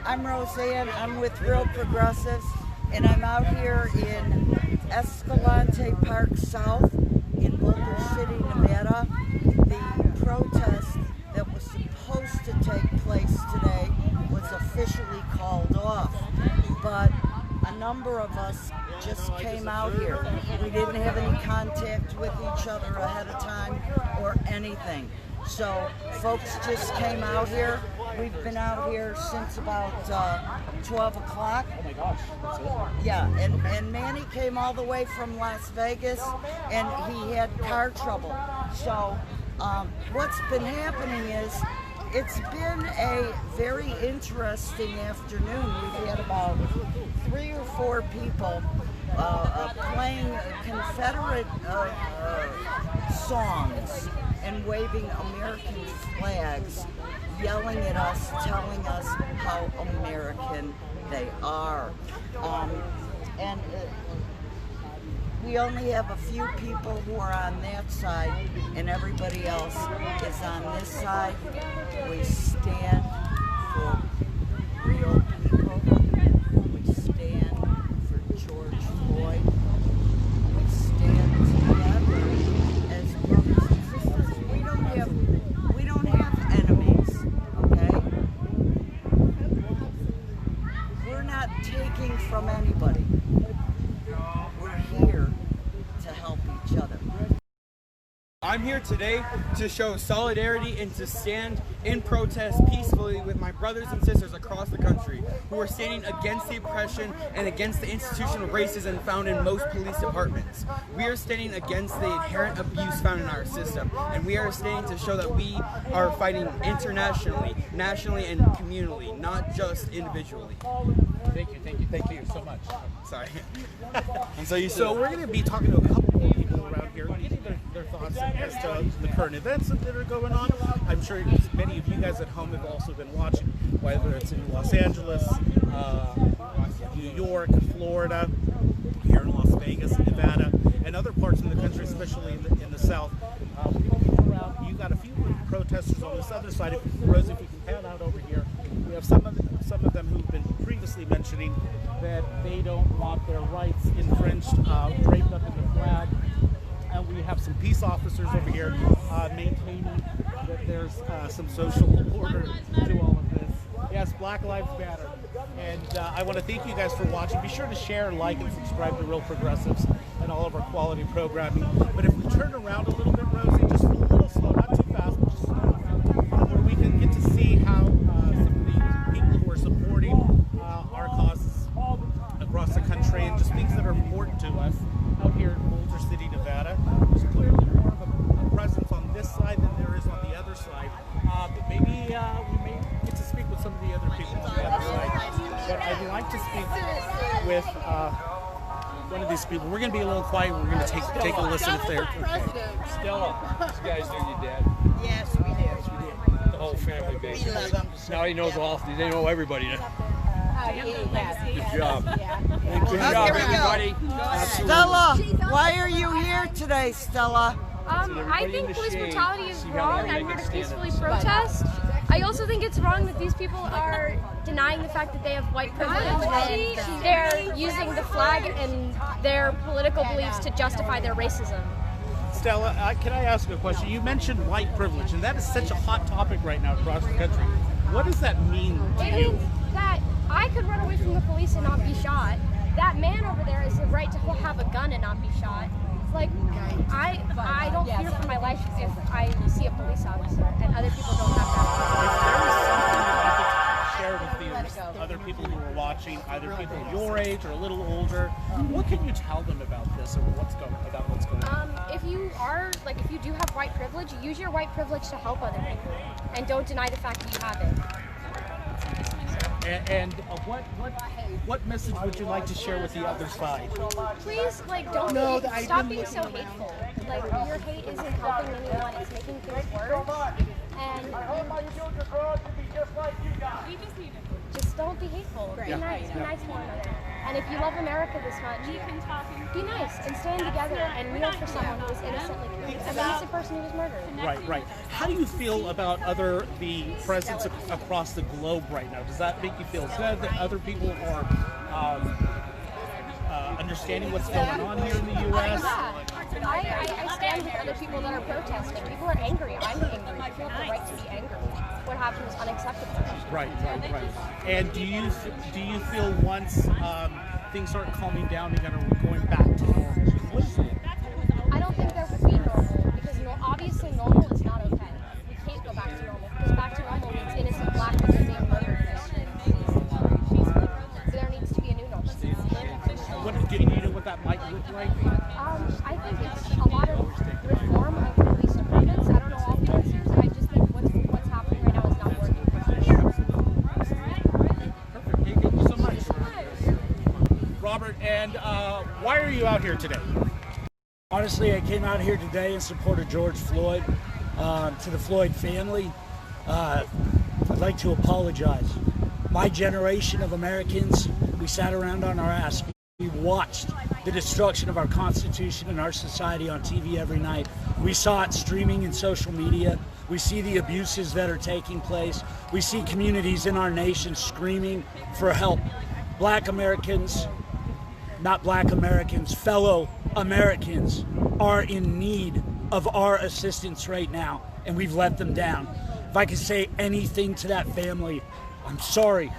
I'm Roseanne. I'm with Real Progressives, and I'm out here in Escalante Park South in Boulder City, Nevada. The protest that was supposed to take place today was officially called off, but a number of us just came out here. We didn't have any contact with each other ahead of time or anything. So folks just came out here. We've been out here since about 12 o'clock. Oh my gosh. Yeah, and Manny came all the way from Las Vegas, and he had car trouble. So what's been happening is it's been a very interesting afternoon. We've had about 3 or 4 people playing Confederate songs and waving American flags, yelling at us, telling us how American they are. We only have a few people who are on that side, and everybody else is on this side. We stand for real people. We stand for George Floyd. We stand together as brothers and sisters. We don't have enemies, okay? We're not taking from anybody. We're here to help each other. I'm here today to show solidarity and to stand in protest peacefully with my brothers and sisters across the country who are standing against the oppression and against the institutional racism found in most police departments. We are standing against the inherent abuse found in our system, and we are standing to show that we are fighting internationally, nationally, and communally, not just individually. Thank you so much. Sorry. So we're going to be talking to a couple of people around here, getting their thoughts as to the current events that are going on. I'm sure many of you guys at home have also been watching, whether it's in Los Angeles, New York, Florida, here in Las Vegas, Nevada, and other parts of the country, especially in the South. You got a few protesters on this other side. Rosie, if we can pan out over here, we have some of them who've been previously mentioning that they don't want their rights infringed, draped up in the flag. And we have some peace officers over here maintaining that there's some social order to all of this. Yes, Black Lives Matter. And I want to thank you guys for watching. Be sure to share, like, and subscribe to Real Progressives and all of our quality programming. But if we turn around a little bit, Rosie, just a little slow, not too fast, but just slow enough, where we can get to see how some of the people who are supporting our causes across the country and just things that are important to us out here in Boulder City, Nevada. There's clearly more of a presence on this side than there is on the other side. But maybe we may get to speak with some of the other people on the other side. But I'd like to speak with one of these people. We're going to be a little quiet. We're going to take a listen if they're okay. Stella, these guys knew your dad. Yes, we do. The whole family, We basically. love them. Now he knows all. They know everybody now. Good job. Good Oh, job, here we go. everybody. Stella, why are you here today, Stella? I think police brutality is wrong. I'm here to peacefully protest. I also think it's wrong that these people are denying the fact that they have white privilege and they're using the flag and their political beliefs to justify their racism. Stella, can I ask a question? You mentioned white privilege, and that is such a hot topic right now across the country. What does that mean to It you? means that I could run away from the police and not be shot. That man over there has the right to have a gun and not be shot. Like, I don't fear for my life if I see a police officer, and other people don't have that. If there is something that you could share with other people who are watching, either people your age or a little older, what can you tell them about this or what's going on? If you do have white privilege, use your white privilege to help other people, and don't deny the fact that you have it. And what message would you like to share with the other side? Please, don't stop being so hateful. Your hate isn't helping anyone; it's making things worse. And we just need it. just don't be hateful. Be nice. Be nice to one another. And if you love America this much, be nice and stand together and kneel for someone who was innocently killed, an innocent person who was murdered. Right. How do you feel about the presence across the globe right now? Does that make you feel good that other people are understanding what's going on here in the U.S.? I stand with other people that are protesting. People are angry. I'm angry. People have the right to be angry. What happened is unacceptable. Right. And do you feel once things start calming down, you're going back to normal? I don't think there would be normal because obviously normal is not okay. We can't go back to normal because back to normal means innocent black people being murdered. There needs to be a new normal. Do you know what that might look like? I think it's a lot of reform of police departments. I don't know all the answers. I just think what's happening right now is not working. Perfect. Hey, thank you so much. Robert, and why are you out here today? Honestly, I came out here today in support of George Floyd. To the Floyd family, I'd like to apologize. My generation of Americans, we sat around on our ass. We watched the destruction of our Constitution and our society on TV every night. We saw it streaming in social media. We see the abuses that are taking place. We see communities in our nation screaming for help. Black Americans, not black Americans, fellow Americans are in need of our assistance right now, and we've let them down. If I could say anything to that family, I'm sorry.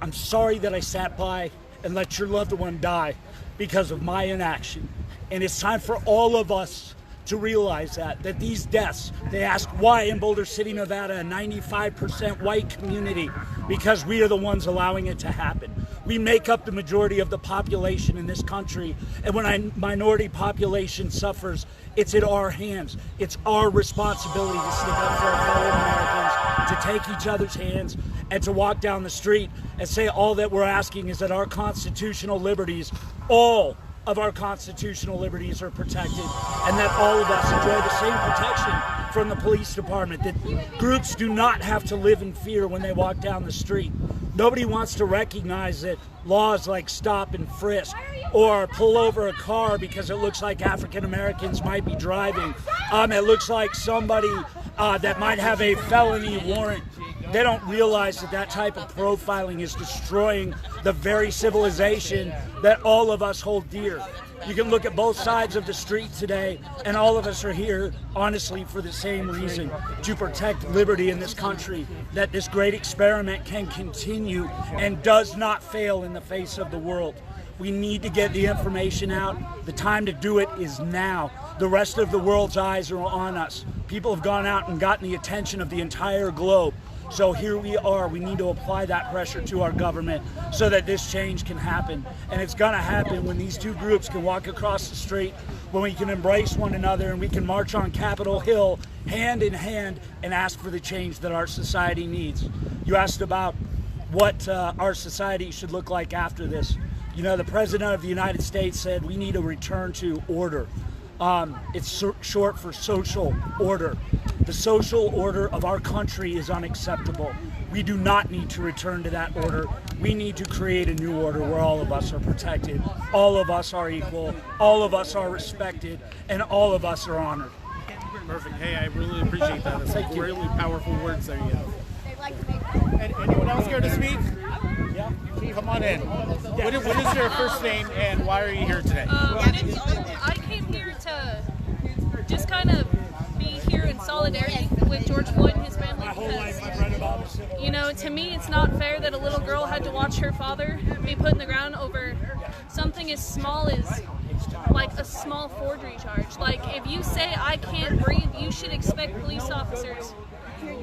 I'm sorry that I sat by and let your loved one die because of my inaction. And it's time for all of us to realize that these deaths, they ask why in Boulder City, Nevada, a 95% white community, because we are the ones allowing it to happen. We make up the majority of the population in this country, and when a minority population suffers, it's in our hands. It's our responsibility to stick up for our fellow Americans, to take each other's hands, and to walk down the street and say all that we're asking is that our constitutional liberties, all of our constitutional liberties are protected, and that all of us enjoy the same protection from the police department, that groups do not have to live in fear when they walk down the street. Nobody wants to recognize that laws like stop and frisk or pull over a car because it looks like African Americans might be driving. It looks like somebody that might have a felony warrant. They don't realize that type of profiling is destroying the very civilization that all of us hold dear. You can look at both sides of the street today, and all of us are here, honestly, for the same reason, to protect liberty in this country, that this great experiment can continue and does not fail in the face of the world. We need to get the information out. The time to do it is now. The rest of the world's eyes are on us. People have gone out and gotten the attention of the entire globe. So here we are. We need to apply that pressure to our government so that this change can happen. And it's going to happen when these two groups can walk across the street, when we can embrace one another and we can march on Capitol Hill hand in hand and ask for the change that our society needs. You asked about what our society should look like after this. You know, the President of the United States said we need a return to order. It's short for social order. The social order of our country is unacceptable. We do not need to return to that order. We need to create a new order where all of us are protected, all of us are equal, all of us are respected, and all of us are honored. Perfect. Hey, I really appreciate that. That's some really powerful words there you have. Anyone else here to speak? Yeah. Come on in. What is your first name and why are you here today? I came here to just kind of be here in solidarity with George Floyd and his family because, you know, to me it's not fair that a little girl had to watch her father be put in the ground over something as small as like a small forgery charge. Like, if you say I can't breathe, you should expect police officers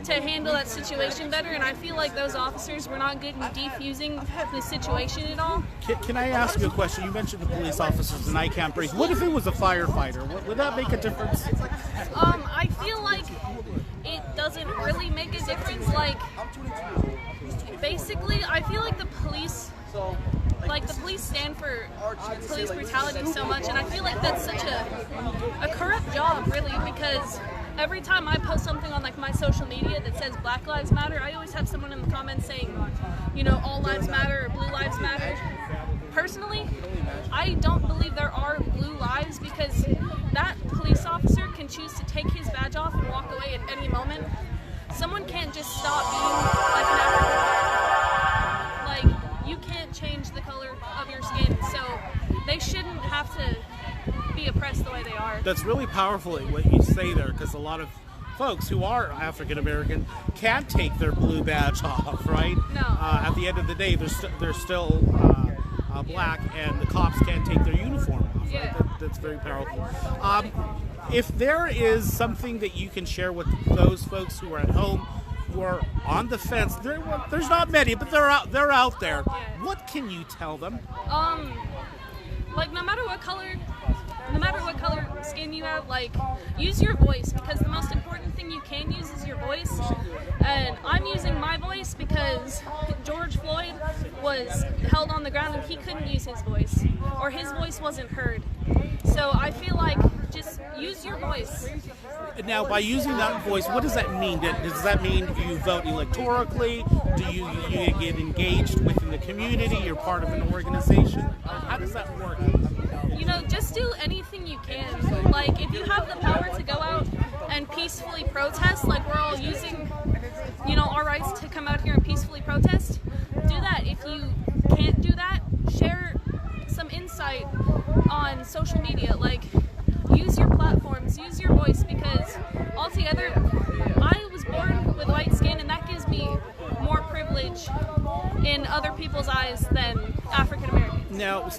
to handle that situation better, and I feel like those officers were not good in defusing the situation at all. Can I ask you a question? You mentioned the police officers and I can't breathe. What if it was a firefighter? Would that make a difference? I feel like it doesn't really make a difference. Like, basically, I feel like the police stand for police brutality so much, and I feel like that's such a corrupt job, really, because every time I post something on like my social media that says Black Lives Matter, I always have someone in the comments saying, you know, all lives matter or blue lives matter. Personally, I don't believe there are blue lives, because that police officer can choose to take his badge off and walk away at any moment. Someone can't just stop being like an African American. Like, you can't change the color of your skin, so they shouldn't have to be oppressed the way they are. That's really powerful what you say there, because a lot of folks who are African American can't take their blue badge off, right? No. At the end of the day, they're still black, and the cops can't take their uniform off. Yeah. Right? That's very powerful. If there is something that you can share with those folks who are at home, who are on the fence, there's not many, but they're out there. Yeah. What can you tell them? Like, no matter what color skin you have, like, use your voice, because the most important thing you can use is your voice. And I'm using my voice because George Floyd was held on the ground and he couldn't use his voice, or his voice wasn't heard. So I feel like just use your voice. Now, by using that voice, what does that mean? Does that mean you vote electorally? Do you get engaged within the community? You're part of an organization? How does that work? You know, just do anything you can. Like, if you have the power to go out and peacefully protest, like we're all using, you know, our rights to come out here and peacefully protest, do that. If you can't do that, share some insight on social media. Like, use your platforms, use your voice, because altogether, I was born with white skin, and that gives me more privilege in other people's eyes than African Americans. Now,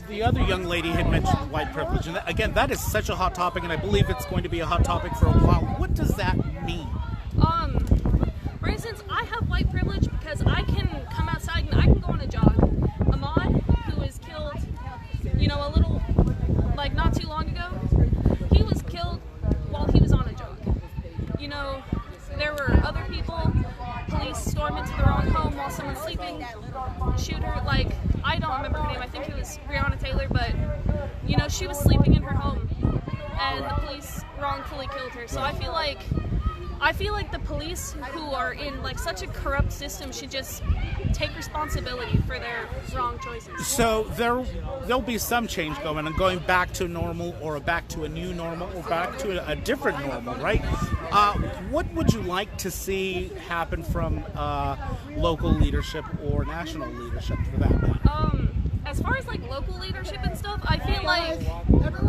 the other young lady had mentioned white privilege, and again, that is such a hot topic, and I believe it's going to be a hot topic for a while. What does that mean? For instance, I have white privilege because I can come outside and I can go on a jog. Ahmad, who was killed, you know, a little, like, not too long ago, he was killed while he was on a jog. You know, there were other people, police storm into the wrong home while someone's sleeping, shoot her. Like, I don't remember her name, I think it was Breonna Taylor, but, you know, she was sleeping in her home and the police wrongfully killed her. So I feel like the police, who are in like such a corrupt system, should just take responsibility for their wrong choices. So there'll be some change going back to normal, or back to a new normal, or back to a different normal, right? What would you like to see happen from local leadership or national leadership, for that matter? As far as like local leadership and stuff, I feel like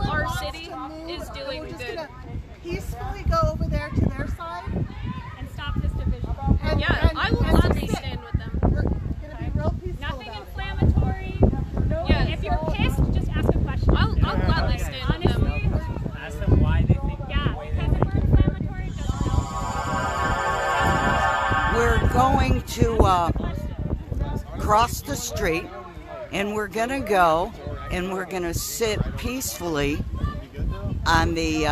our city is doing good. Peacefully go over there to their side and stop this division. Yeah, I will gladly stand with them. We're gonna be real peaceful. Nothing inflammatory. Yeah, If you're pissed, just ask a question. I'll gladly stand with them. Honestly, Ask them why they think. yeah, because if we're inflammatory, it doesn't help. We're going to cross the street, and we're going to go and we're going to sit peacefully on the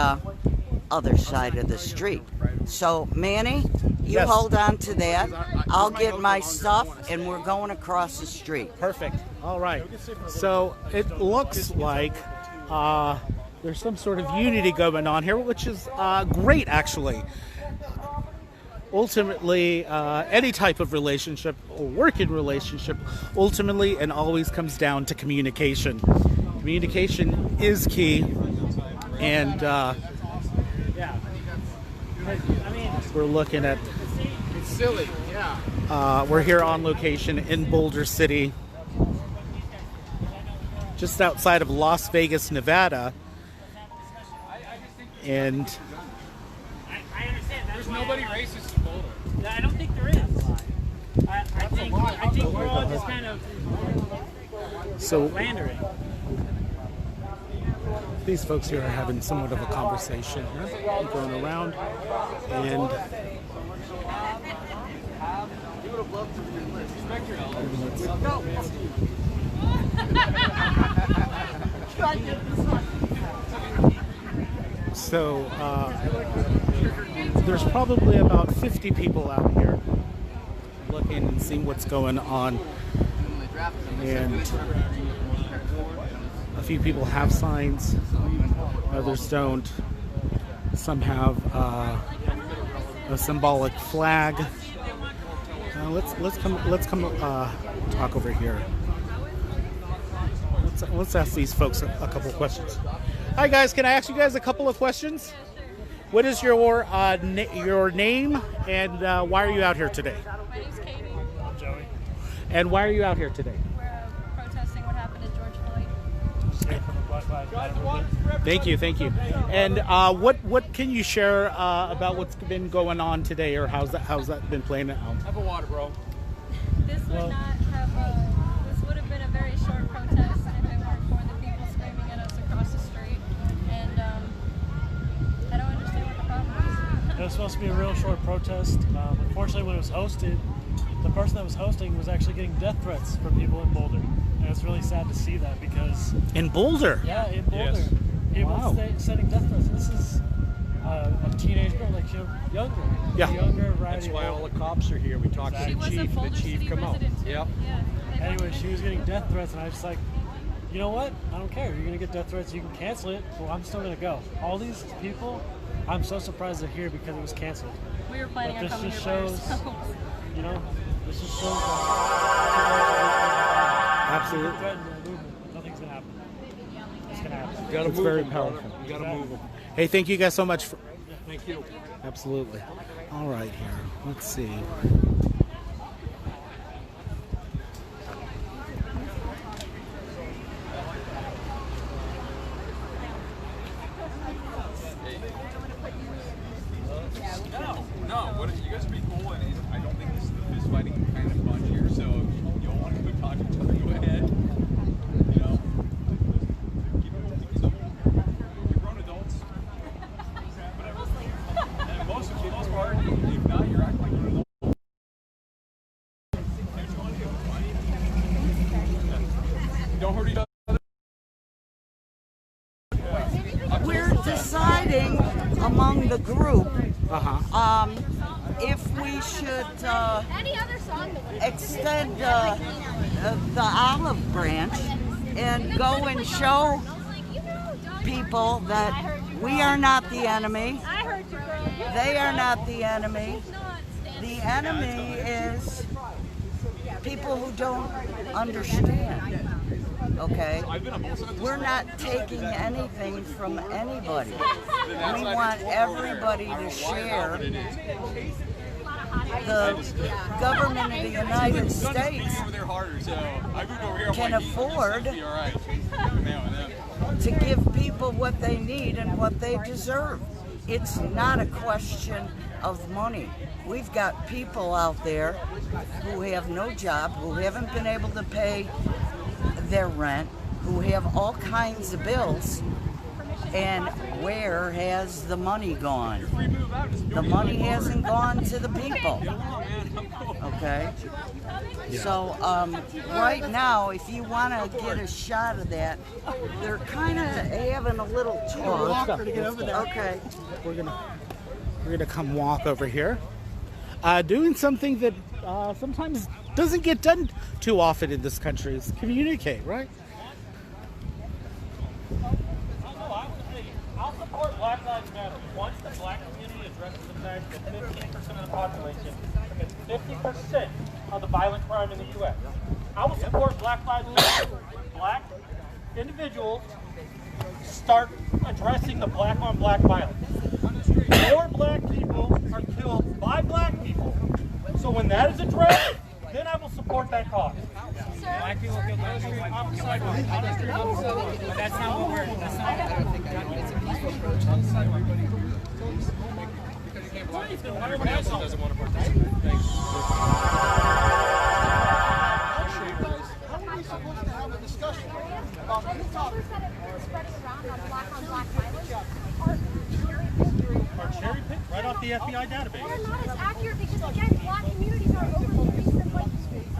other side of the street. So, Manny, you Yes. hold on to that. I'll get my stuff, and we're going across the street. Perfect. All right. So it looks like there's some sort of unity going on here, which is great, actually. Ultimately, any type of relationship or working relationship ultimately and always comes down to communication. Communication is key, and we're looking at, It's silly, yeah. we're here on location in Boulder City, just outside of Las Vegas, Nevada, and I understand. There's nobody racist in Boulder. I don't think there is. I think we're all just kind of so landering. these folks here are having somewhat of a conversation here, going around, and so there's probably about 50 people out here looking and seeing what's going on, and a few people have signs, others don't. Some have a symbolic flag. Let's come talk over here. Let's ask these folks a couple of questions. Hi guys, can I ask you guys a couple of questions? What is your name and why are you out here today? My name's Katie. I'm Joey. And why are you out here today? We're protesting what happened to George Floyd. Thank you. And what can you share about what's been going on today, or how's that been playing out? Have a water, bro. This would have been a very short protest if it weren't for the people screaming at us across the street. And I don't understand what the problem is. It was supposed to be a real short protest. Unfortunately, when it was hosted, the person that was hosting was actually getting death threats from people in Boulder. And it's really sad to see that because... In Boulder? Yeah, in Boulder. Yes. People sending death threats. This is a teenage girl, like younger. Yeah. Younger, right? That's why all the cops are here. We talked to the chief. The chief come out. Yep. Anyway, she was getting death threats, and I was just like, you know what? I don't care. You're going to get death threats. You can cancel it. Well, I'm still going to go. All these people, I'm so surprised they're here because it was canceled. We were planning on coming here by ourselves. You know, this just shows Absolutely. Nothing's going to happen. It's going to happen. You gotta It's move very them, powerful. You gotta move them. Hey, thank you guys so much. Thank you. Absolutely. All right, here. Let's see. No, what you guys be cool, and I don't think this is the fist fighting kind of bunch here. So if you all want to talk to each other, go ahead. You know, keep it moving. You're grown adults. And for the most part, if not, you're acting like you're an adult. Don't hurt each other. We're deciding among the group if we should extend the olive branch and go and show people that we are not the enemy. They are not the enemy. The enemy is people who don't understand. Okay? We're not taking anything from anybody. We want everybody to share. The government of the United States can afford to give people what they need and what they deserve. It's not a question of money. We've got people out there who have no job, who haven't been able to pay their rent, who have all kinds of bills, and where has the money gone? The money hasn't gone to the people. Okay? So right now, if you want to get a shot of that, they're kind of having a little talk. Okay. We're gonna come walk over here, doing something that sometimes doesn't get done too often in this country is communicate, right? I'll support Black Lives Matter once the black community addresses the fact that 15% of the population commits 50% of the violent crime in the U.S. I will support Black Lives Matter when black individuals start addressing the black on black violence. More black people are killed by black people. So when that is addressed, then I will support that cause. Black people killed by the sidewalk. But that's not what we're. That's not. I don't think it's a peaceful protest. Because you can't block it. Everybody else doesn't want to participate. Thanks. How are we supposed to have a discussion about any topic? Spreading around on black violence Are cherry picked right off the FBI database. they're not as accurate because again, black communities are overlooked than white communities.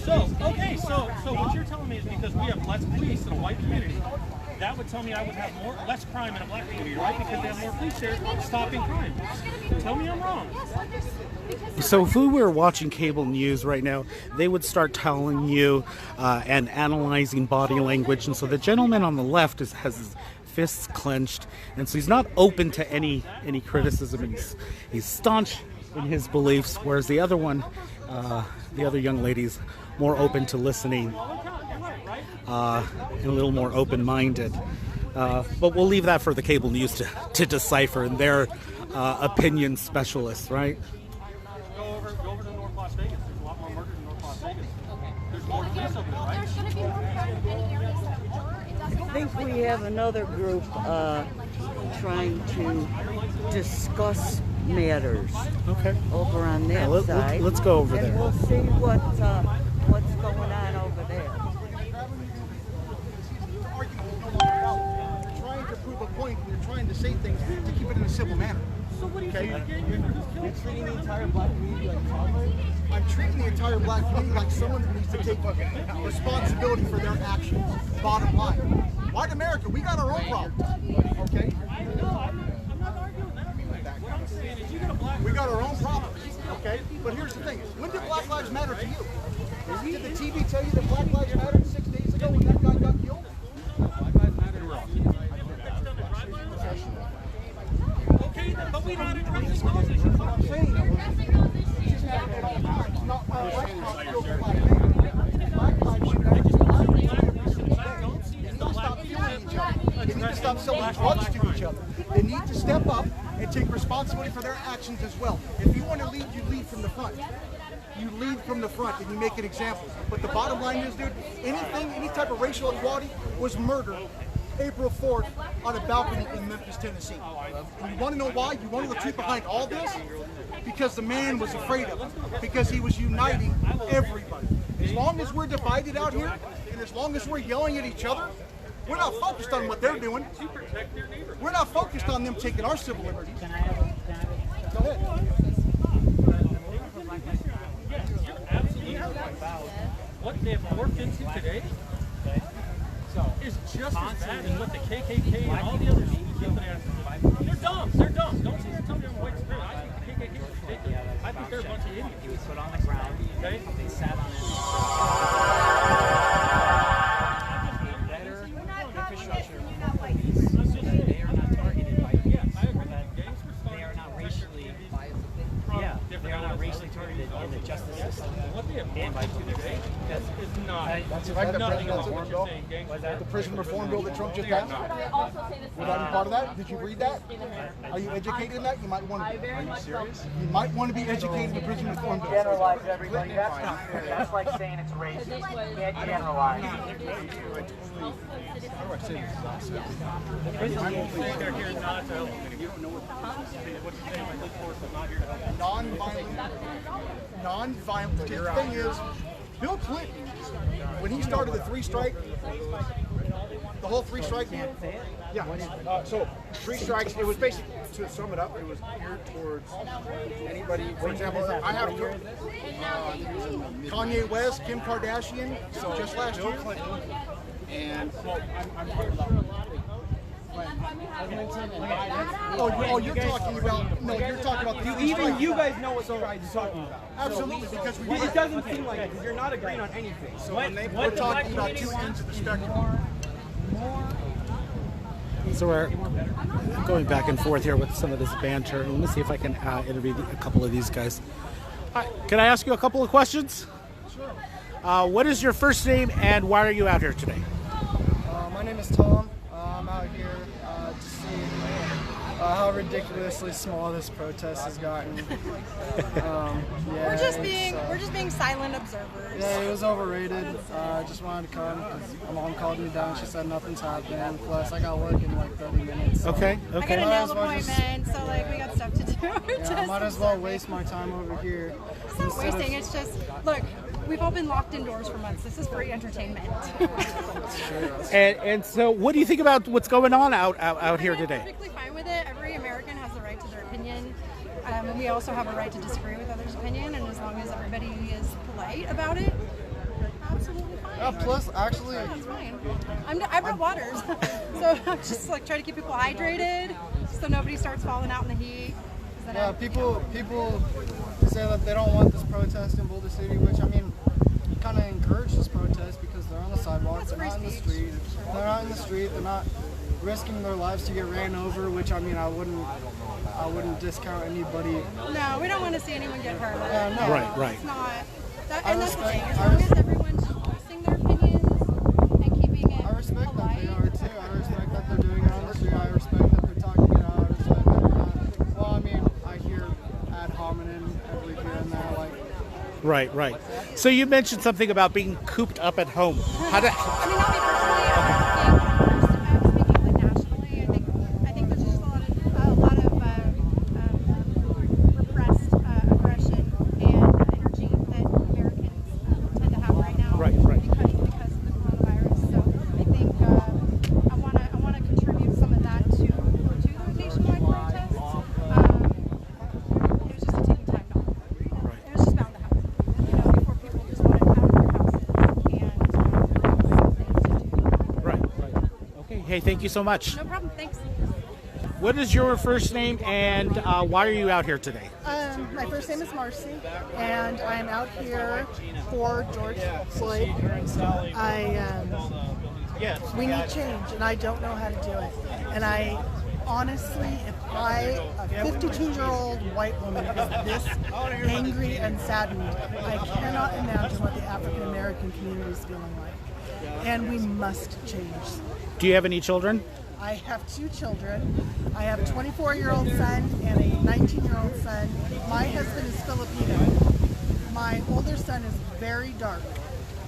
So what you're telling me is because we have less police in a white community, that would tell me I would have less crime in a black community, right? Because they have more police there stopping crime. Tell me I'm wrong. So if we were watching cable news right now, they would start telling you and analyzing body language. And so the gentleman on the left has his fists clenched, and so he's not open to any criticism, and he's staunch in his beliefs, whereas the other one, the other young lady's more open to listening, and a little more open-minded. But we'll leave that for the cable news to decipher, and their opinion specialists, right? Go over to North Las Vegas. There's a lot more murders in North Las Vegas. There's more police over there, right? There's going to be more crime in many areas that are. It doesn't I think we have another group trying to discuss matters. Okay. Over on that side. Let's go over there. And we'll see what's going on over there. You're trying to prove a point, and you're trying to say things to keep it in a civil manner. So what do you think? You're treating the entire black community like toddlers? I'm treating the entire black community like someone that needs to take responsibility for their actions. Bottom line. White America, we got our own problems. Okay? I'm not arguing that. What I'm saying is you got a black We got our own problems. Okay? But here's the thing. When did Black Lives Matter to you? Did the TV tell you that Black Lives Mattered 6 days ago when that guy got killed? Okay, but we don't address those issues. What I'm saying is, it's just happening all the time. It's not black lives kill black men. Black lives should actually they need to stop killing each other. They need to stop selling drugs to each other. They need to step up and take responsibility for their actions as well. If you want to lead, you lead from the front. You lead from the front and you make an example. But the bottom line is, dude, any type of racial equality was murder April 4th on a balcony in Memphis, Tennessee. And you want to know why? You want to know the truth behind all this? Because the man was afraid of it. Because he was uniting everybody. As long as we're divided out here, and as long as we're yelling at each other, we're not focused on what they're doing. We're not focused on them taking our civil liberties. Go ahead. Yes, you're absolutely right. What they have morphed into today is just as bad as what the KKK and all the others did. They're dumb. They're dumb. Don't sit there and tell me I'm a white spirit. I think the KKK is ridiculous. I think they're a bunch of idiots. He was put on the ground. Okay? They sat on him. Better infrastructure. They are not targeted by Yes, I agree. They are not racially. Yeah, they are not racially targeted in the justice system. What they have morphed into today is not. That's like nothing about what you're saying, gangsters. The prison reform bill that Trump just passed? Would I be part of that? Did you read that? Are you educated in that? You might want to be. Are you serious? You might want to be educated in the prison reform bill. Generalize everybody. That's not fair. That's like saying it's racist. You can't generalize. They're here not to help. You don't know what you're saying. Like, this force is not here to help. Non-violent. The thing is, Bill Clinton, when he started the three-strike, the whole three-strike deal. Yeah. So 3 strikes. It was basically, to sum it up, it was geared towards anybody. For example, I have Kanye West, Kim Kardashian, just last year. Clinton, and you're talking about you're talking about Even you guys know what you're talking about. Absolutely, because we It doesn't seem like it because you're not agreeing on anything. So we're talking about two ends of the spectrum. So we're going back and forth here with some of this banter. Let me see if I can interview a couple of these guys. Hi, can I ask you a couple of questions? Sure. What is your first name and why are you out here today? My name is Tom. I'm out here to see how ridiculously small this protest has gotten. We're just being silent observers. Yeah, it was overrated. I just wanted to come because my mom called me down. She said nothing's happening. Plus, I got work in like 30 minutes. So Okay. I got a nail appointment, so like we got stuff to do. Yeah, I might as well waste my time over here. It's not wasting. It's just look. We've all been locked indoors for months. This is free entertainment. And so, what do you think about what's going on out here today? I'm perfectly fine with it. Every American has the right to their opinion, and we also have a right to disagree with others' opinion. And as long as everybody is polite about it, absolutely fine. Plus, actually, it's fine. I brought waters, so I'm just like trying to keep people hydrated, so nobody starts falling out in the heat. Yeah, people say that they don't want this protest in Boulder City, which I mean, kind of encourage this protest because they're on the sidewalk, they're not in the street. They're not in the street. They're not risking their lives to get ran over, which I mean I wouldn't discount anybody. No, we don't want to see anyone get hurt. No. Right. It's not. And that's the thing. As long as everyone's voicing their opinions and keeping it I respect polite. that they are too. I respect that they're doing it on the street. I respect that they're talking it out. I respect that they're not. Well, I mean, I hear ad hominem every here and there, like. Right. So you mentioned something about being cooped up at home. How do? I mean, not me personally. I'm speaking like nationally. I think there's just a lot of repressed aggression and energy that Americans tend to have right now. Right. Because of the coronavirus. So I think I want to contribute some of that to the nationwide protest. It was just a ticking time bomb. Right. It was just bound to happen. Before people just wanted out of their houses and Right. Okay. Hey, thank you so much. no problem. Thanks. What is your first name and why are you out here today? My first name is Marcy, and I'm out here for George Floyd. We need change, and I don't know how to do it. And I honestly, if a 52-year-old white woman is this angry and saddened, I cannot imagine what the African American community is feeling like. And we must change. Do you have any children? I have 2 children. I have a 24-year-old son and a 19-year-old son. My husband is Filipino. My older son is very dark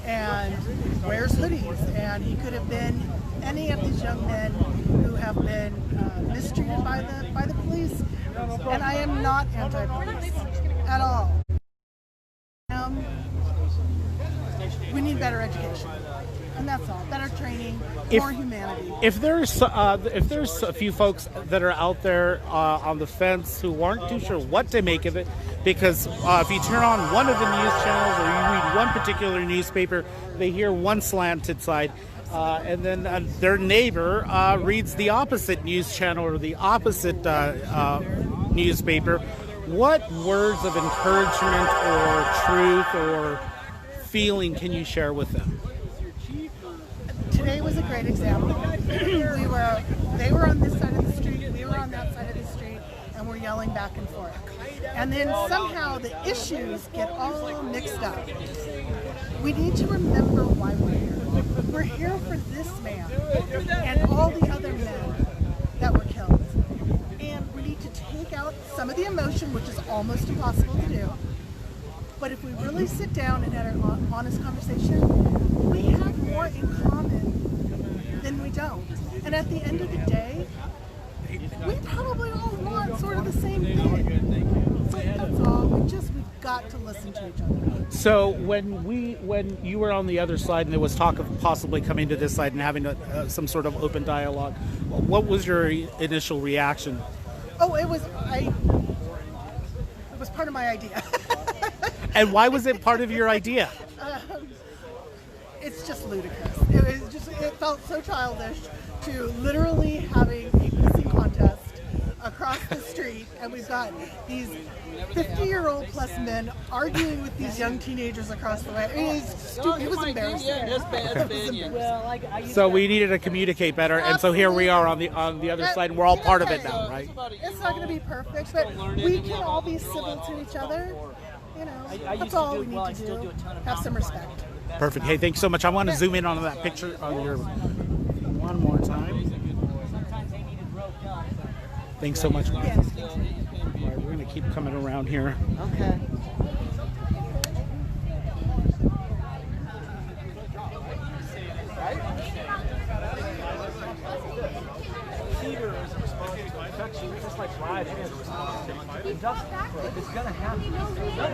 and wears hoodies, and he could have been any of these young men who have been mistreated by the police. And I am not anti-police at all. We need better education. And that's all. Better training, more humanity. If there's a few folks that are out there on the fence who aren't too sure what to make of it, because if you turn on one of the news channels or you read one particular newspaper, they hear one slanted side, and then their neighbor reads the opposite news channel or the opposite newspaper. What words of encouragement or truth or feeling can you share with them? Today was a great example. They were on this side of the street, we were on that side of the street, and we're yelling back and forth. And then somehow the issues get all mixed up. We need to remember why we're here. We're here for this man and all the other men that were killed. And we need to take out some of the emotion, which is almost impossible to do. But if we really sit down and have an honest conversation, we have more in common than we don't. And at the end of the day, we probably all want sort of the same thing. So that's all. We've got to listen to each other. So when you were on the other side and there was talk of possibly coming to this side and having some sort of open dialogue, what was your initial reaction? Oh, it was part of my idea. And why was it part of your idea? It's just ludicrous. It felt so childish to literally having a pissing contest across the street, and we've got these 50-year-old plus men arguing with these young teenagers across the way. It was embarrassing. So we needed to communicate better, and so here we are on the other side, and we're all part of it now, right? It's not going to be perfect, but we can all be civil to each other. You know, that's all we need to do. Have some respect. Perfect. Hey, thanks so much. I want to zoom in on that picture on your one more time. Thanks so much. Yes. All right, we're going to keep coming around here. Okay. Fever is a response to infection, just like ride is a response to infection. It's going to happen.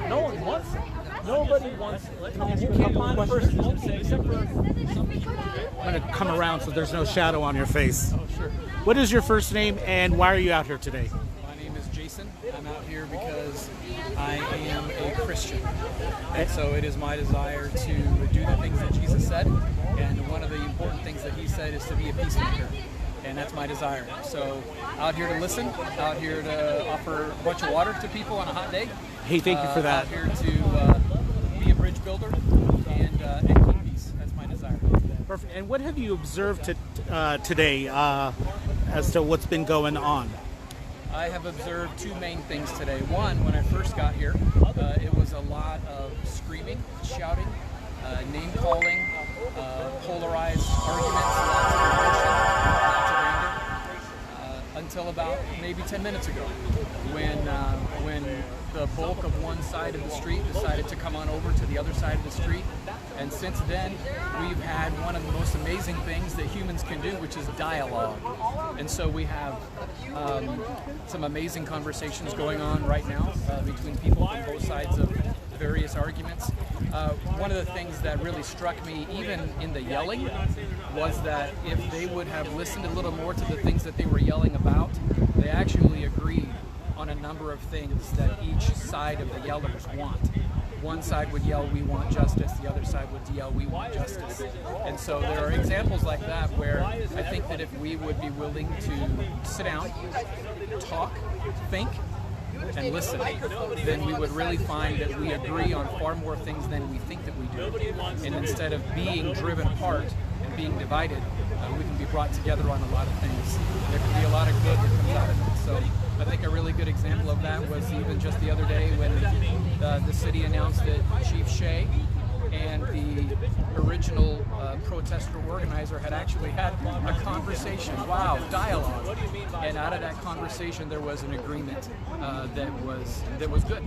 No one wants it. Nobody wants it. You can't find a person who's except for... I'm going to come around so there's no shadow on your face. Oh, sure. What is your first name and why are you out here today? My name is Jason. I'm out here because I am a Christian. And so it is my desire to do the things that Jesus said. And one of the important things that he said is to be a peacemaker. And that's my desire. So out here to listen, out here to offer a bunch of water to people on a hot day. Hey, thank you for that. Out here to be a bridge builder and keep peace. That's my desire. Perfect. And what have you observed today as to what's been going on? I have observed two main things today. One, when I first got here, it was a lot of screaming, shouting, name-calling, polarized arguments, lots of emotion, lots of anger, until about maybe 10 minutes ago, when the bulk of one side of the street decided to come on over to the other side of the street. And since then, we've had one of the most amazing things that humans can do, which is dialogue. And so we have some amazing conversations going on right now between people from both sides of various arguments. One of the things that really struck me, even in the yelling, was that if they would have listened a little more to the things that they were yelling about, they actually agreed on a number of things that each side of the yellers want. One side would yell, "We want justice," the other side would yell, "We want justice." And so there are examples like that where I think that if we would be willing to sit down, talk, think, and listen, then we would really find that we agree on far more things than we think that we do. And instead of being driven apart and being divided, we can be brought together on a lot of things. There can be a lot of good that comes out of it. So I think a really good example of that was even just the other day when the city announced that Chief Shea and the original protester organizer had actually had a conversation, dialogue. And out of that conversation there was an agreement that was good.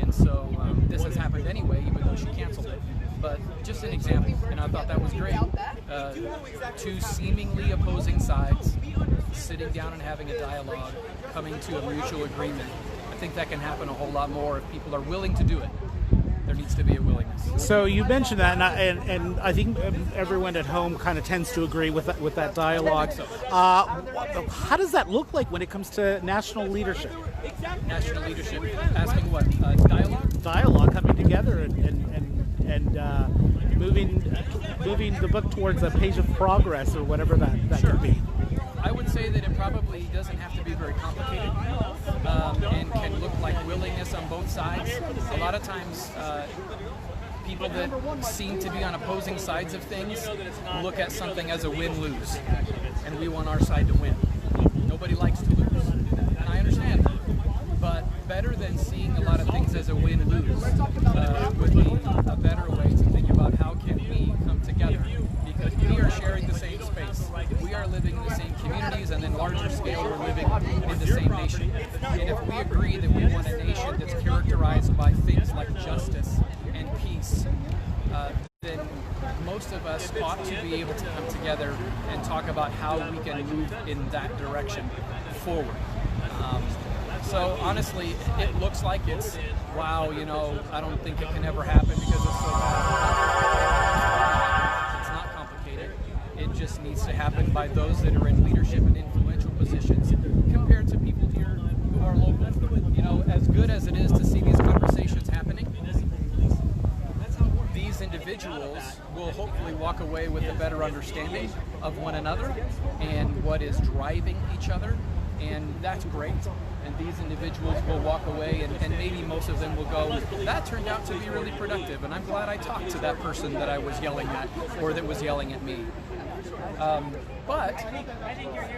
And so this has happened anyway, even though she canceled it. But just an example, and I thought that was great. Two seemingly opposing sides sitting down and having a dialogue, coming to a mutual agreement. I think that can happen a whole lot more if people are willing to do it. There needs to be a willingness. So you mentioned that, and I think everyone at home kind of tends to agree with that dialogue. How does that look like when it comes to national leadership? National leadership, asking what? Dialogue? Dialogue, coming together and moving the book towards a page of progress or whatever that could be. I would say that it probably doesn't have to be very complicated and can look like willingness on both sides. A lot of times people that seem to be on opposing sides of things look at something as a win-lose, and we want our side to win. Nobody likes to lose, and I understand that. But better than seeing a lot of things as a win-lose would be a better way to think about how can we come together, because we are sharing the same space. We are living in the same communities, and in larger scale we're living in the same nation. And if we agree that we want a nation that's characterized by things like justice and peace, then most of us ought to be able to come together and talk about how we can move in that direction forward. So honestly, it looks like it's, wow, I don't think it can ever happen because it's so bad. It's not complicated. It just needs to happen by those that are in leadership and influential positions compared to people here who are local. As good as it is to see these conversations happening, these individuals will hopefully walk away with a better understanding of one another and what is driving each other, and that's great. And these individuals will walk away, and maybe most of them will go, that turned out to be really productive, and I'm glad I talked to that person that I was yelling at or that was yelling at me. But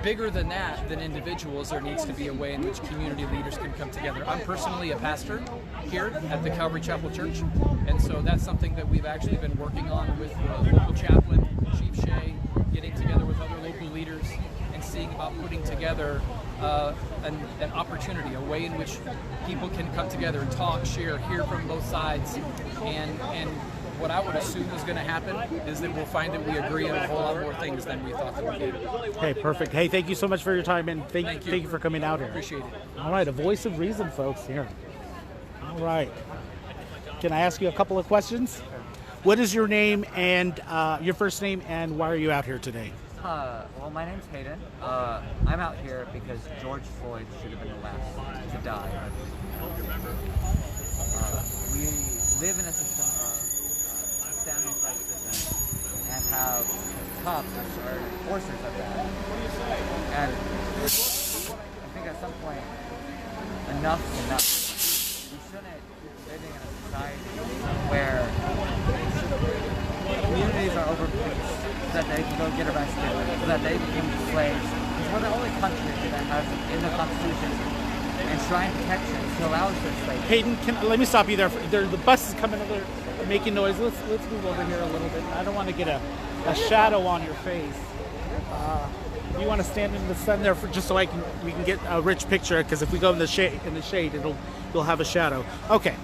bigger than that, than individuals, there needs to be a way in which community leaders can come together. I'm personally a pastor here at the Calvary Chapel Church, and so that's something that we've actually been working on with the local chaplain, Chief Shea, getting together with other local leaders and seeing about putting together an opportunity, a way in which people can come together and talk, share, hear from both sides, and what I would assume is going to happen is that we'll find that we agree on a whole lot more things than we thought that we did. Hey, perfect. Hey, thank you so much for your time, and thank you for coming out here. Appreciate it. All right, a voice of reason, folks, here. All right. Can I ask you a couple of questions? What is your name and your first name, and why are you out here today? Well, my name's Hayden. I'm out here because George Floyd should have been the last to die. We live in a system of standing fight system and have cops which are enforcers of that. And I think at some point, enough is enough. We shouldn't keep living in a society where communities are overpoliced, so that they can go get arrested, so that they become slaves. Because we're the only country that has in the Constitution enshrined protections to allow us to slavery. Hayden, let me stop you there. The bus is coming over, making noise. Let's move over here a little bit. I don't want to get a shadow on your face. You want to stand in the sun there just so we can get a rich picture, because if we go in the shade, you'll have a shadow. Okay.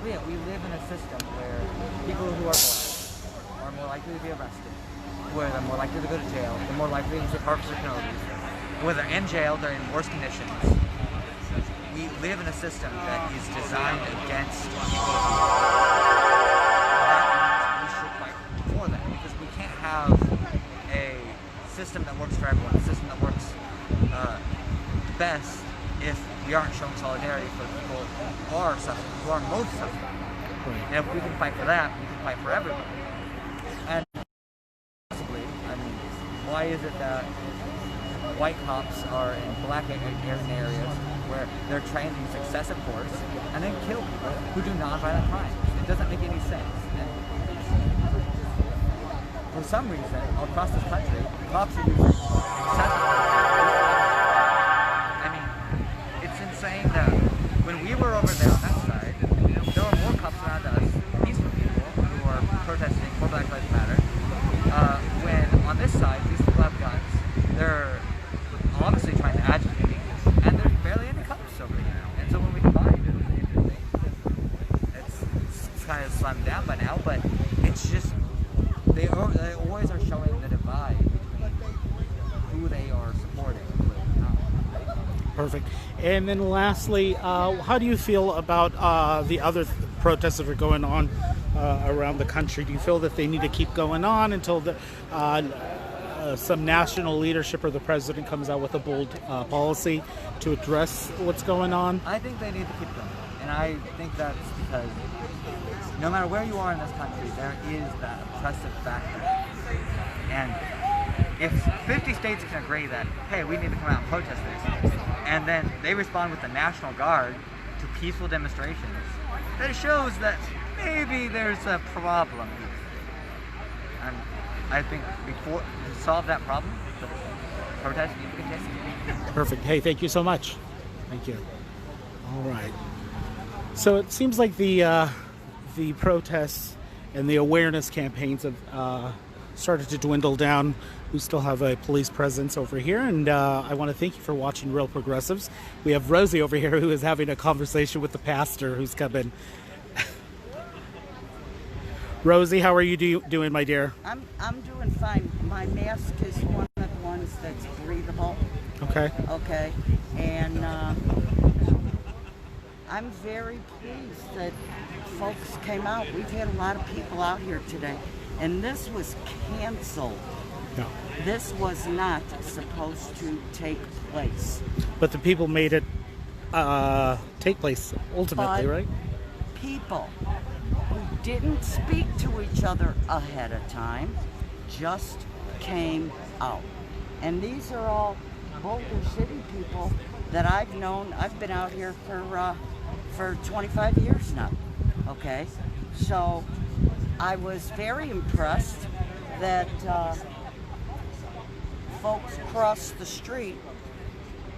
Yeah, we live in a system where people who are black are more likely to be arrested, where they're more likely to go to jail, they're more likely to use harmful penalties. Where they're in jail, they're in worse conditions. We live in a system that is designed against people. That means we should fight for them, because we can't have a system that works for everyone, a system that works best if we aren't showing solidarity for the people who are suffering, who are most suffering. Right. And if we can fight for that, we can fight for everybody. And possibly, I mean, why is it that white cops are in black areas where they're trained to use excessive force and then kill people who do non-violent crimes? It doesn't make any sense. And for some reason, all across this country, cops are using excessive force. I mean, it's insane that when we were over there on that side, there were more cops around us, peaceful people who are protesting for Black Lives Matter. When on this side, these people have guns, they're obviously trying to agitate, and there's barely any cops over here. And so when we combine, it's kind of slimmed down by now, but it's just, they always are showing the divide between who they are supporting. Perfect. And then lastly, how do you feel about the other protests that are going on around the country? Do you feel that they need to keep going on until some national leadership or the president comes out with a bold policy to address what's going on? I think they need to keep going. And I think that's because no matter where you are in this country, there is that oppressive factor. And if 50 states can agree that, hey, we need to come out and protest this, and then they respond with the National Guard to peaceful demonstrations, that shows that maybe there's a problem. And I think before to solve that problem, the protest needs to continue. Perfect. Hey, thank you so much. Thank you. All right. So it seems like the protests and the awareness campaigns have started to dwindle down. We still have a police presence over here, and I want to thank you for watching Real Progressives. We have Rosie over here who is having a conversation with the pastor who's come in. Rosie, how are you doing, my dear? I'm doing fine. My mask is one of the ones that's breathable. Okay. Okay. And I'm very pleased that folks came out. We've had a lot of people out here today. And this was canceled. No. This was not supposed to take place. But the people made it take place ultimately, right? People who didn't speak to each other ahead of time just came out. And these are all Boulder City people that I've known. I've been out here for 25 years now. Okay? So I was very impressed that folks crossed the street,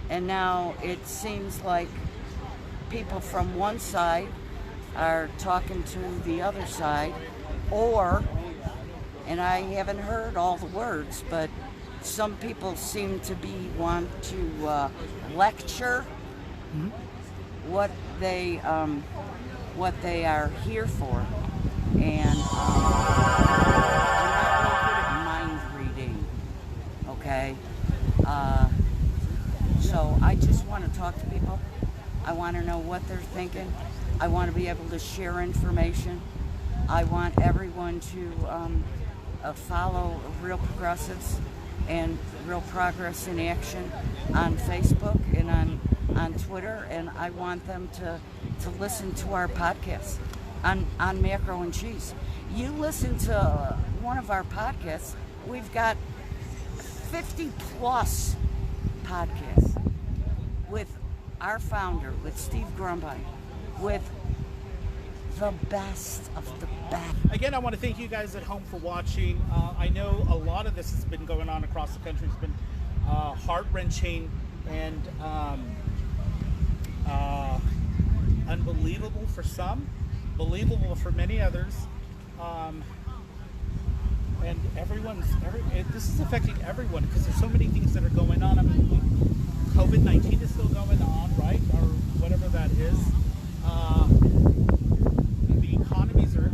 and now it seems like people from one side are talking to the other side, or, and I haven't heard all the words, but some people seem to want to lecture what they are here for. And I'm not really good at mind reading, okay? So I just want to talk to people. I want to know what they're thinking. I want to be able to share information. I want everyone to follow Real Progressives and Real Progress in Action on Facebook and on Twitter, and I want them to listen to our podcast on Macro and Cheese. You listen to one of our podcasts, we've got 50 plus podcasts with our founder, with Steve Grumbine, with the best of the best. Again, I want to thank you guys at home for watching. I know a lot of this has been going on across the country. It's been heart-wrenching and unbelievable for some, believable for many others. And this is affecting everyone because there's so many things that are going on. I mean, COVID-19 is still going on, right? Or whatever that is. The economies are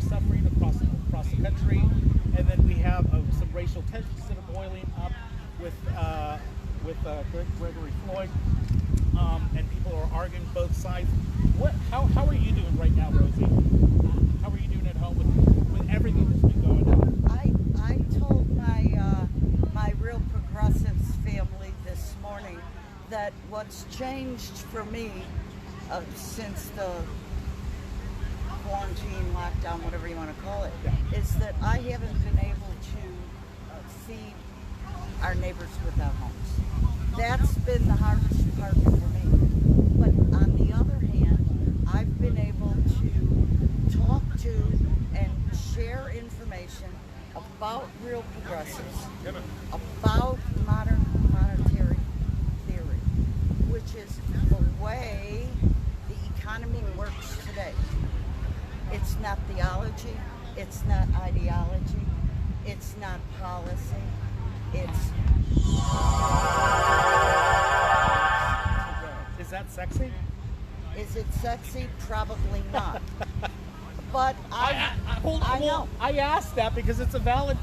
suffering across the country. And then we have some racial tensions that are boiling up with Gregory Floyd. And people are arguing both sides. How are you doing right now, Rosie? How are you doing at home with everything that's been going on? I told my Real Progressives family this morning that what's changed for me since the quarantine, lockdown, whatever you want to call it, is that I haven't been able to feed our neighbors without homes. That's been the hardest part for me. But on the other hand, I've been able to talk to and share information about Real Progressives, about modern monetary theory, which is the way the economy works today. It's not theology, it's not ideology, it's not policy, it's Is that sexy? Is it sexy? Probably not. But I know. I asked that because it's a valid,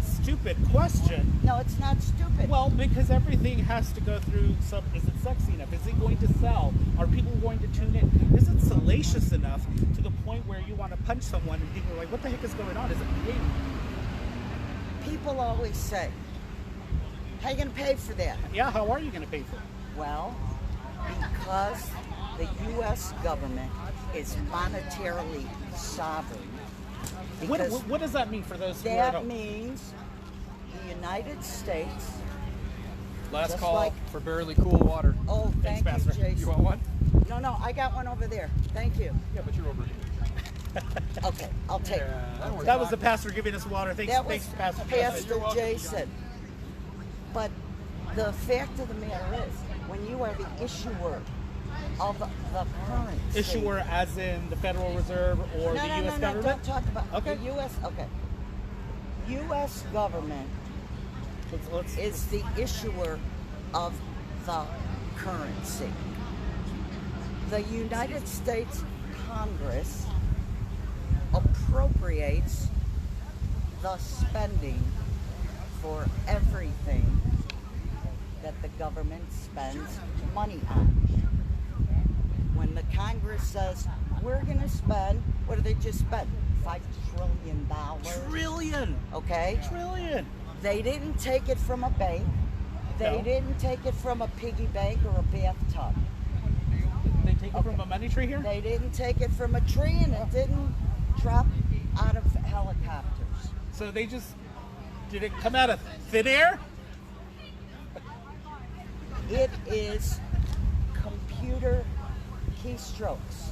stupid question. No, it's not stupid. Well, because everything has to go through some. Is it sexy enough? Is it going to sell? Are people going to tune in? Is it salacious enough to the point where you want to punch someone and people are like, "What the heck is going on? Is it paid?" People always say, "How are you going to pay for that?" Yeah, how are you going to pay for it? Well, because the U.S. government is monetarily sovereign. What does that mean for those who are That at home? means the United States. Last call for barely cool water. Oh, thank you, Jason. You want one? No, I got one over there. Thank you. Yeah, but you're over here. Okay, I'll take it. That was the pastor giving us water. Thanks, Pastor. Pastor Jason. But the fact of the matter is, when you are the issuer of the currency. Issuer as in the Federal Reserve or the U.S. government? Don't talk about the U.S. Okay. U.S. government is the issuer of the currency. The United States Congress appropriates the spending for everything that the government spends money on. When the Congress says, we're going to spend, what do they just spend? $5 trillion. Trillion! Okay? Trillion! They didn't take it from a bank. They didn't take it from a piggy bank or a bathtub. They take it from a money tree here? They didn't take it from a tree, and it didn't drop out of helicopters. So they just, did it come out of thin air? It is computer keystrokes.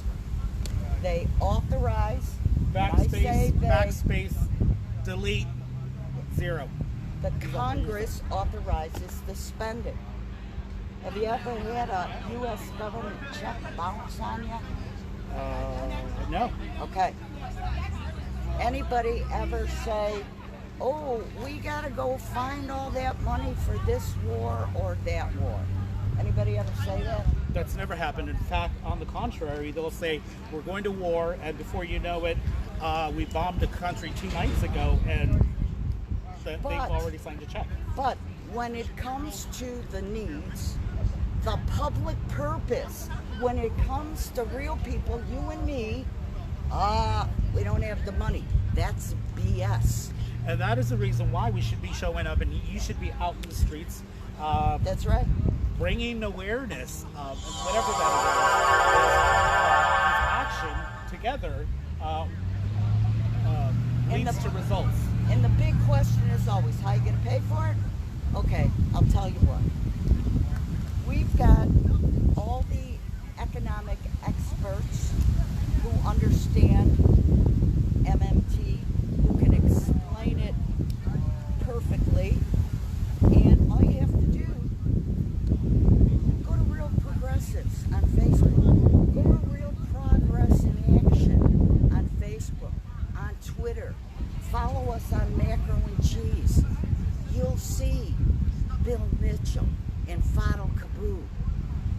They authorize, backspace, delete, 0. The Congress authorizes the spending. Have you ever had a U.S. government check bounce on you? No. Okay. Anybody ever say, oh, we gotta go find all that money for this war or that war? Anybody ever say that? That's never happened. In fact, on the contrary, they'll say, we're going to war, and before you know it, we bombed the country 2 nights ago, and they've already signed a check. But when it comes to the needs, the public purpose, when it comes to real people, you and me, we don't have the money. That's BS. And that is the reason why we should be showing up, and you should be out in the streets. That's right. Bringing awareness, and whatever that is action together leads to results. And the big question is always, how are you going to pay for it? Okay, I'll tell you what. We've got all the economic experts understand MMT, who can explain it perfectly. And all you have to do, go to Real Progressives on Facebook. Go to Real Progress in Action on Facebook, on Twitter. Follow us on Macro and Cheese. You'll see Bill Mitchell and Fadl Kaboom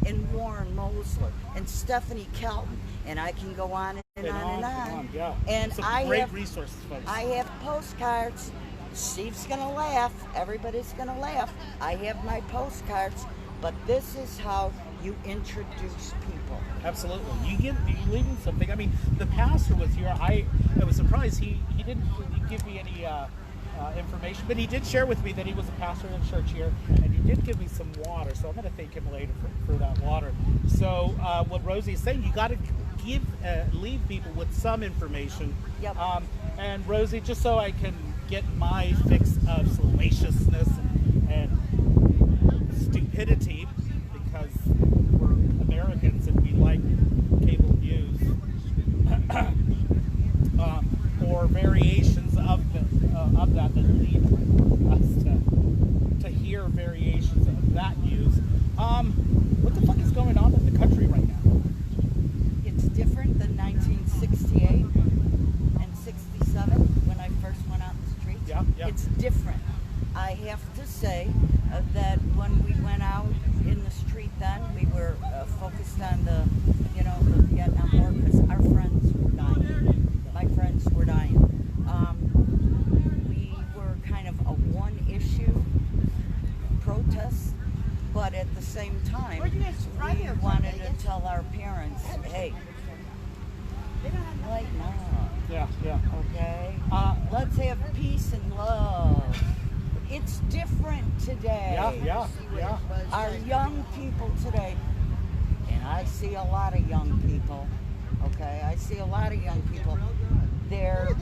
and Warren Mosler and Stephanie Kelton, and I can go on and on and on. Yeah. And Some I great have resources, folks. I have postcards. Steve's gonna laugh. Everybody's gonna laugh. I have my postcards, but this is how you introduce people. Absolutely. You leave him something. I mean, the pastor was here. I was surprised he didn't give me any information, but he did share with me that he was a pastor in church here, and he did give me some water. So I'm going to thank him later for that water. So what Rosie is saying, you got to leave people with some information. Yep. And Rosie, just so I can get my fix of salaciousness and stupidity, because we're Americans and we like cable news, or variations of that lead us to hear variations of that news. What the fuck is going on in the country right now? It's different than 1968 and 67 when I first went out in the streets. Yeah. It's different. I have to say that when we went out in the street then, we were focused on the Vietnam War, because our friends were dying. My friends were dying. We were kind of a one-issue protest, but at the same time, we wanted to tell our parents, hey, lighten up. Yeah. Okay? Let's have peace and love. It's different today. Yeah. Our young people today, and I see a lot of young people, okay? I see a lot of young people. They're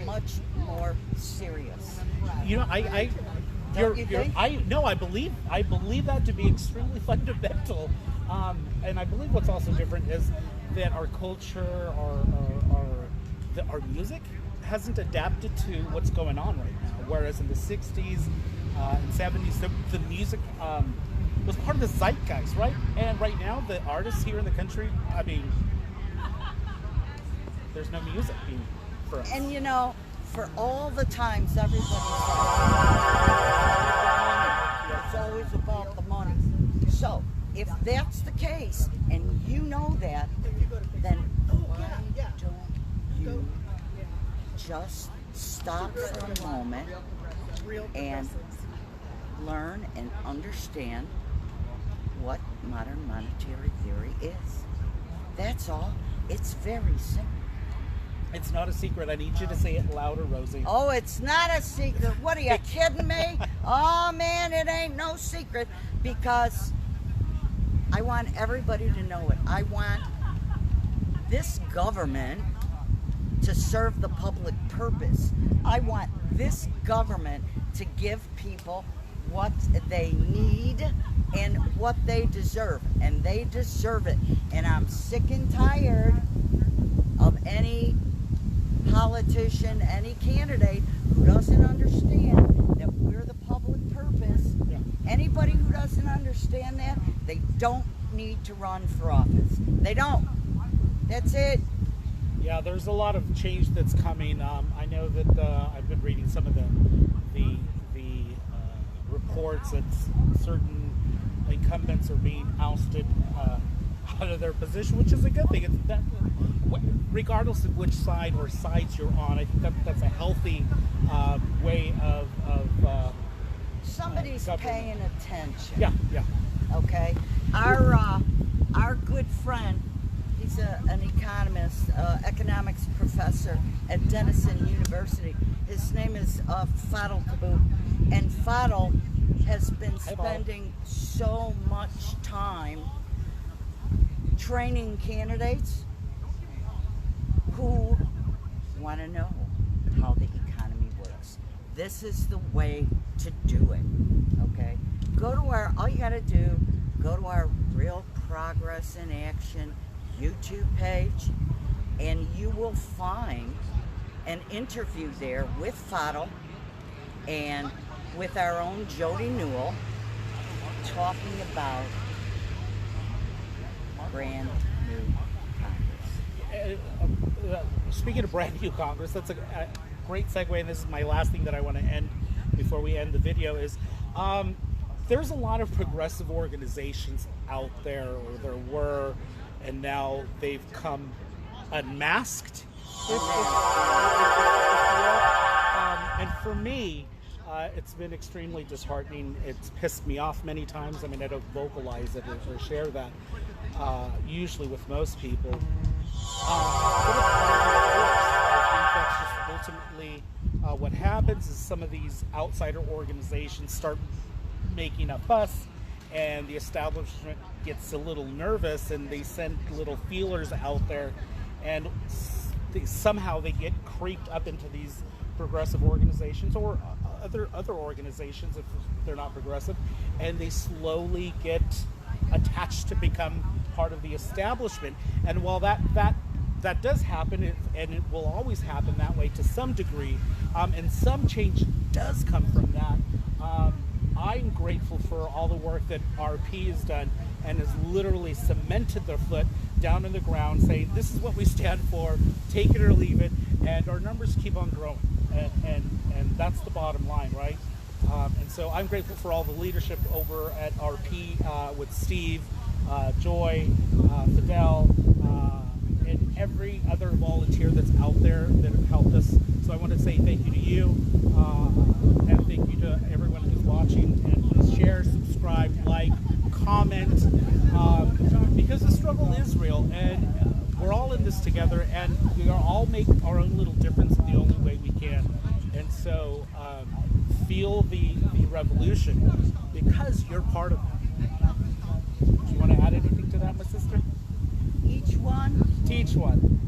much more serious. You know, I believe that to be extremely fundamental. And I believe what's also different is that our culture, our music hasn't adapted to what's going on right now. Whereas in the 60s and 70s, the music was part of the zeitgeist, right? And right now, the artists here in the country, I mean, there's no music being for us. And for all the times everybody says it's always about the money. So if that's the case, and you know that, then why don't you just stop for a moment and learn and understand what modern monetary theory is? That's all. It's very simple. It's not a secret. I need you to say it louder, Rosie. Oh, it's not a secret. What, are you kidding me? Oh, man, it ain't no secret, because I want everybody to know it. I want this government to serve the public purpose. I want this government to give people what they need and what they deserve, and they deserve it. And I'm sick and tired of any politician, any candidate who doesn't understand that we're the public purpose. Yeah. Anybody who doesn't understand that, they don't need to run for office. They don't. That's it. Yeah, there's a lot of change that's coming. I know that I've been reading some of the reports that certain incumbents are being ousted out of their position, which is a good thing. It's that, regardless of which side or sides you're on, I think that's a healthy way of somebody's paying attention. Yeah. Okay, our good friend, he's an economist, economics professor at Denison University. His name is Fadl Kaboom, and Fadl has been spending so much time training candidates who want to know how the economy works. This is the way to do it, okay? All you gotta do, go to our Real Progress in Action YouTube page, and you will find an interview there with Fadl and with our own Jody Newell talking about brand new Congress. Speaking of brand new Congress, that's a great segue, and this is my last thing that I want to end before we end the video is there's a lot of progressive organizations out there, or there were, and now they've come unmasked. And for me, it's been extremely disheartening. It's pissed me off many times. I mean, I don't vocalize it or share that usually with most people. But I think that's just ultimately what happens is some of these outsider organizations start making a fuss, and the establishment gets a little nervous, and they send little feelers out there, and somehow they get creeped up into these progressive organizations or other organizations if they're not progressive, and they slowly get attached to become part of the establishment. And while that does happen, and it will always happen that way to some degree, and some change does come from that, I'm grateful for all the work that RP has done and has literally cemented their foot down in the ground, saying this is what we stand for, take it or leave it, and our numbers keep on growing, and that's the bottom line, right? And so I'm grateful for all the leadership over at RP with Steve, Joy, Fidel, and every other volunteer that's out there that have helped us. So I want to say thank you to you, and thank you to everyone who's watching, and please share, subscribe, like, comment, because the struggle is real, and we're all in this together, and we all make our own little difference in the only way we can. And so feel the revolution, because you're part of it. Do you want to add anything to that, my sister? Each one. Teach one.